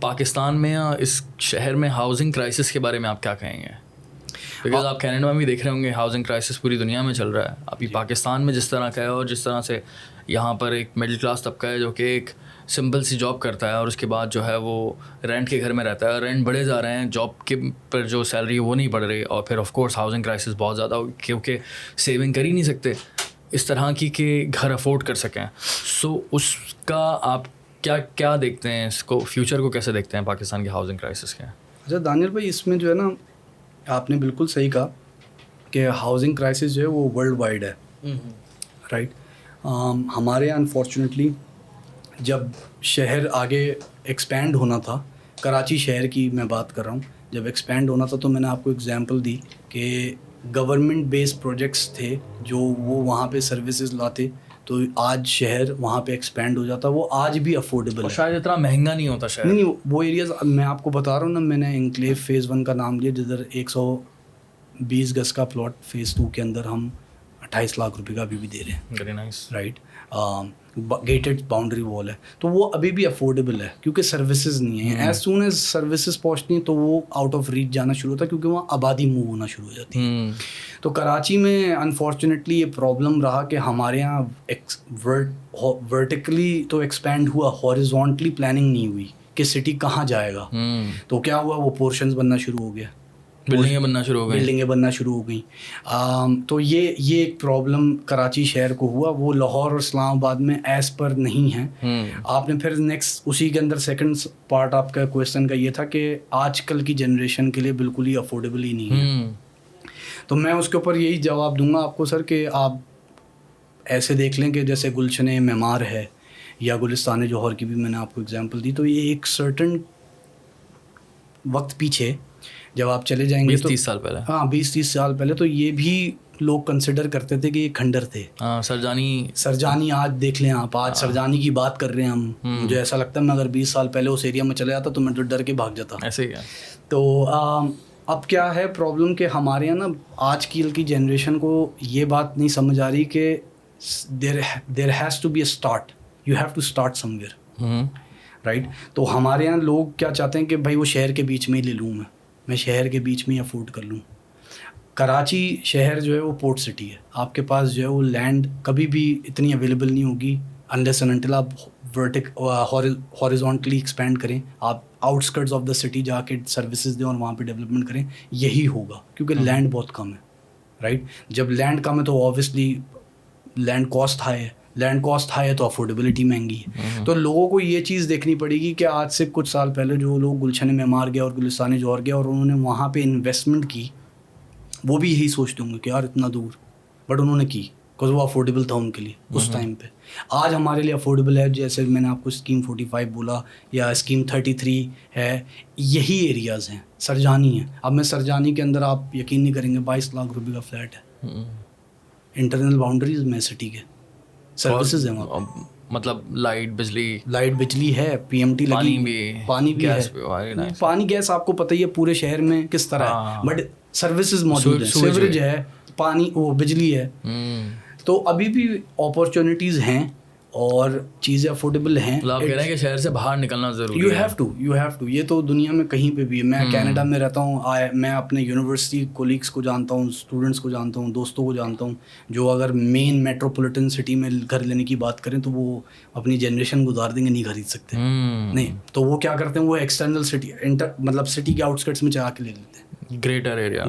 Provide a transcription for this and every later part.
پاکستان میں یا اس شہر میں ہاؤسنگ کرائسس کے بارے میں آپ کیا کہیں گے؟ بیکاز آپ کینیڈا میں بھی دیکھ رہے ہوں گے ہاؤسنگ کرائسس پوری دنیا میں چل رہا ہے. ابھی پاکستان میں جس طرح کا ہے اور جس طرح سے یہاں پر ایک مڈل کلاس طبقہ ہے جو کہ ایک سمپل سی جاب کرتا ہے اور اس کے بعد جو ہے وہ رینٹ کے گھر میں رہتا ہے, رینٹ بڑھے جا رہے ہیں, جاب کے پر جو سیلری ہے وہ نہیں بڑھ رہی, اور پھر آف کورس ہاؤسنگ کرائسس بہت زیادہ ہو کیونکہ سیونگ کر ہی نہیں سکتے اس طرح کی کہ گھر افورڈ کر سکیں. سو اس کا آپ کیا دیکھتے ہیں, اس کو فیوچر کو کیسے دیکھتے ہیں پاکستان کے ہاؤسنگ کرائسس کے؟ اچھا دانیال بھائی, اس میں جو ہے نا آپ نے بالکل صحیح کہا کہ ہاؤسنگ کرائسس جو ہے وہ ورلڈ وائڈ ہے, رائٹ. ہمارے یہاں انفارچونیٹلی جب شہر آگے ایکسپینڈ ہونا تھا, کراچی شہر کی میں بات کر رہا ہوں, جب ایکسپینڈ ہونا تھا تو میں نے آپ کو اگزامپل دی کہ گورنمنٹ بیس پروجیکٹس تھے جو وہ وہاں پہ سروسز لاتے, تو آج شہر وہاں پہ ایکسپینڈ ہو جاتا. وہ آج بھی افورڈیبل ہے, شاید اتنا مہنگا نہیں ہوتا شہر. نہیں, وہ ایریاز میں آپ کو بتا رہا ہوں نا, میں نے انکلیو فیز 1 کا نام لیا جدھر 120 گز کا پلاٹ, فیز 2 کے اندر ہم 28 لاکھ روپے کا ابھی بھی دے رہے ہیں. Very nice, right. Gated boundary وال ہے, تو وہ ابھی بھی افورڈیبل ہے کیونکہ سروسز نہیں ہیں. ایز سون ایز سروسز پہنچتی ہیں تو وہ آؤٹ آف ریچ جانا شروع ہوتا ہے کیونکہ وہاں آبادی موو ہونا شروع ہو جاتی ہے. تو کراچی میں انفارچونیٹلی یہ پرابلم رہا کہ ہمارے یہاں ورٹیکلی تو ایکسپینڈ ہوا, ہاریزونٹلی پلاننگ نہیں ہوئی کہ سٹی کہاں جائے گا. تو کیا ہوا, وہ پورشنز بننا شروع ہو گیا, بلڈنگیں بننا شروع ہو گئیں. تو یہ ایک پرابلم کراچی شہر کو ہوا. وہ لاہور اور اسلام آباد میں ایز پر نہیں ہے. آپ نے پھر نیکسٹ اسی کے اندر سیکنڈ پارٹ آپ کا کویشچن کا یہ تھا کہ آج کل کی جنریشن کے لیے بالکل ہی افورڈیبل ہی نہیں ہے. تو میں اس کے اوپر یہی جواب دوں گا آپ کو سر کہ آپ ایسے دیکھ لیں کہ جیسے گلشن معمار ہے یا گلستان جوہر کی بھی میں نے آپ کو اگزامپل دی, تو یہ ایک سرٹن وقت پیچھے جب آپ چلے جائیں گے 20-30 سال پہلے, 20-30 سال پہلے, تو یہ بھی لوگ کنسیڈر کرتے تھے کہ یہ کھنڈر تھے. سرجانی آج دیکھ لیں آپ, آج سرجانی کی بات کر رہے ہیں ہم. مجھے ایسا لگتا ہے میں اگر 20 سال پہلے اس ایریا میں چلے جاتا تو میں تو ڈر کے بھاگ جاتا. ایسے ہی ہے. تو اب کیا ہے پرابلم کہ ہمارے یہاں نا آج کی جنریشن کو یہ بات نہیں سمجھ آ رہی کہ there has to be a start, you have to start somewhere right, رائٹ. تو ہمارے یہاں لوگ کیا چاہتے ہیں کہ بھائی وہ شہر کے بیچ میں ہی لے لوں, میں شہر کے بیچ میں ہی افورڈ کر لوں. کراچی شہر جو ہے وہ پورٹ سٹی ہے, آپ کے پاس جو ہے وہ لینڈ کبھی بھی اتنی اویلیبل نہیں ہوگی انلیس اینڈ انٹل آپ ہاریزونٹلی ایکسپینڈ کریں, آپ آؤٹسکرٹس آف دا سٹی جا کے سروسز دیں اور وہاں پہ ڈیولپمنٹ کریں. یہی ہوگا کیونکہ لینڈ بہت کم ہے, رائٹ. جب لینڈ کم ہے تو آبویسلی لینڈ کاسٹ ہائی ہے تو افورڈیبلٹی مہنگی ہے. تو لوگوں کو یہ چیز دیکھنی پڑے گی کہ آج سے کچھ سال پہلے جو لوگ گلشن معمار گیا اور گلستان جوہر گیا اور انہوں نے وہاں پہ انویسٹمنٹ کی, وہ بھی یہی سوچتے ہوں گے کہ یار اتنا دور, بٹ انہوں نے کی بیکاز وہ افورڈیبل تھا ان کے لیے اس ٹائم پہ. آج ہمارے لیے افورڈیبل ہے, جیسے میں نے آپ کو اسکیم 45 بولا یا اسکیم 33 ہے, یہی ایریاز ہیں. سرجانی ہے, اب میں سرجانی کے اندر آپ یقین نہیں کریں گے 22 لاکھ روپے کا فلیٹ ہے, انٹرنل باؤنڈریز میں سٹی کے, سروسز ہیں وہاں, مطلب لائٹ بجلی ہے, پی ایم ٹی لگی, پانی بھی ہے. پانی گیس آپ کو پتہ ہی ہے پورے شہر میں کس طرح ہے, بٹ سروسز موجود ہیں, سیوریج ہے, پانی, وہ بجلی ہے. تو ابھی بھی اپارچونیٹیز ہیں اور چیزیں افورڈیبل ہیں. آپ کہہ رہے ہیں کہ شہر سے باہر نکلنا ضروری ہے. You have to. یہ تو دنیا میں کہیں پہ بھی ہے. میں کینیڈا میں رہتا ہوں, میں اپنے یونیورسٹی کولیگس کو جانتا ہوں, اسٹوڈنٹس کو جانتا ہوں, دوستوں کو جانتا ہوں, جو اگر مین میٹروپولیٹن سٹی میں گھر لینے کی بات کریں تو وہ اپنی جنریشن گزار دیں گے, نہیں خرید سکتے. نہیں تو وہ کیا کرتے ہیں, وہ ایکسٹرنل سٹی مطلب سٹی کے آؤٹسکرٹس میں چلا کے لے لیتے ہیں, گریٹر ایریا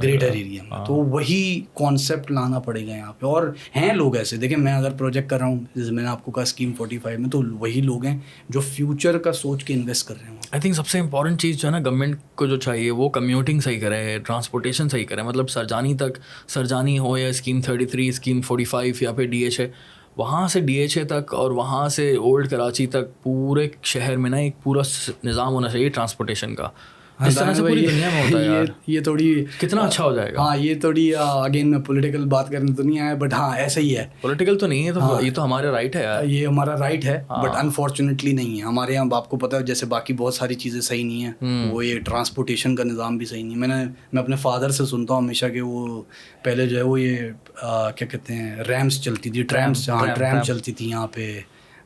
میں. تو وہی کانسیپٹ لانا پڑے گا یہاں پہ. اور ہیں لوگ ایسے, دیکھیں میں اگر پروجیکٹ کر رہا ہوں جیسے میں نے آپ کو کہا اسکیم 45 میں, تو وہی لوگ ہیں جو فیوچر کا سوچ کے انویسٹ کر رہے ہیں. آئی تھنک سب سے امپورٹنٹ چیز جو ہے نا گورنمنٹ کو جو چاہیے وہ کمیوٹنگ صحیح کرے, ٹرانسپورٹیشن صحیح کرے. مطلب سرجانی ہو یا اسکیم 33, اسکیم 45 یا پھر ڈی ایچ اے, وہاں سے ڈی ایچ اے تک اور وہاں سے اولڈ کراچی تک پورے شہر میں نا ایک پورا نظام ہونا چاہیے ٹرانسپورٹیشن کا, جس طرح سے پوری دنیا میں ہوتا ہے. یار یہ تھوڑی کتنا اچھا ہو جائے گا. ہاں یہ تھوڑی اگین میں پولیٹیکل بات کرنے تو نہیں آیا, بٹ ہاں ایسا ہی ہے. پولیٹیکل تو نہیں ہے, تو یہ تو ہمارا رائٹ ہے یار, یہ ہمارا رائٹ ہے, بٹ انفارچونیٹلی نہیں ہے ہمارے یہاں. آپ کو پتہ ہے جیسے باقی بہت ساری چیزیں صحیح نہیں ہیں, وہ یہ ٹرانسپورٹیشن کا نظام بھی صحیح نہیں ہے. میں اپنے فادر سے سنتا ہوں ہمیشہ کہ وہ پہلے جو ہے وہ یہ کیا کہتے ہیں ریمس چلتی تھی, ٹریم چلتی تھی یہاں پہ,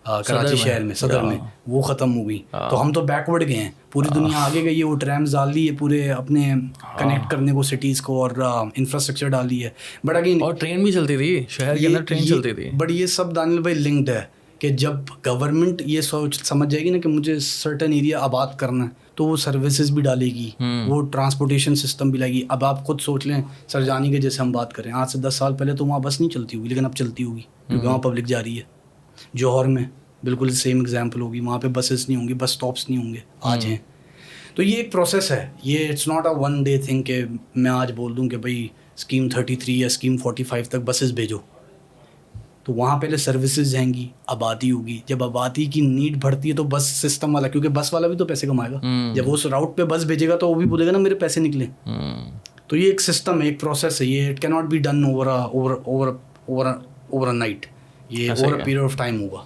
کراچی شہر میں صدر میں وہ ختم ہو گئی. تو ہم تو بیکورڈ گئے ہیں, پوری دنیا آگے گئی ہے, وہ ٹرامز ڈال دی ہے پورے اپنے کنیکٹ کرنے کو سٹیز کو, اور انفراسٹرکچر ڈالی ہے. بٹ اگین اور ٹرین بھی چلتی تھی شہر کے اندر, ٹرین چلتی تھی. بٹ یہ سب دانیل بھائی لنکڈ ہے کہ جب گورنمنٹ یہ سمجھ جائے گی نا کہ مجھے سرٹن ایریا آباد کرنا ہے, تو وہ سروسز بھی ڈالے گی, وہ ٹرانسپورٹیشن سسٹم بھی لائے گی. اب آپ خود سوچ لیں سرجانی کے جیسے ہم بات کریں, آج سے 10 سال پہلے تو وہاں بس نہیں چلتی ہوگی, لیکن اب چلتی ہوگی کیونکہ وہاں پبلک جا رہی ہے. جوہر میں بالکل سیم ایگزامپل ہوگی, وہاں پہ بسز نہیں ہوں گی, بس اسٹاپس نہیں ہوں گے آج ہیں. تو یہ ایک پروسیس ہے, یہ it's not a one day thing کہ میں آج بول دوں کہ بھائی اسکیم 33 یا اسکیم 45 تک بسز بھیجو. تو وہاں پہلے سروسز جائیں گی, آبادی ہوگی, جب آبادی کی نیڈ بڑھتی ہے تو بس سسٹم والا, کیونکہ بس والا بھی تو پیسے کمائے گا, جب وہ اس راؤٹ پہ بس بھیجے گا تو وہ بھی بولے گا نا میرے پیسے نکلے. تو یہ ایک سسٹم ہے, ایک پروسیس ہے, یہ it can not be done over a night, یہ over a period of time ہوگا.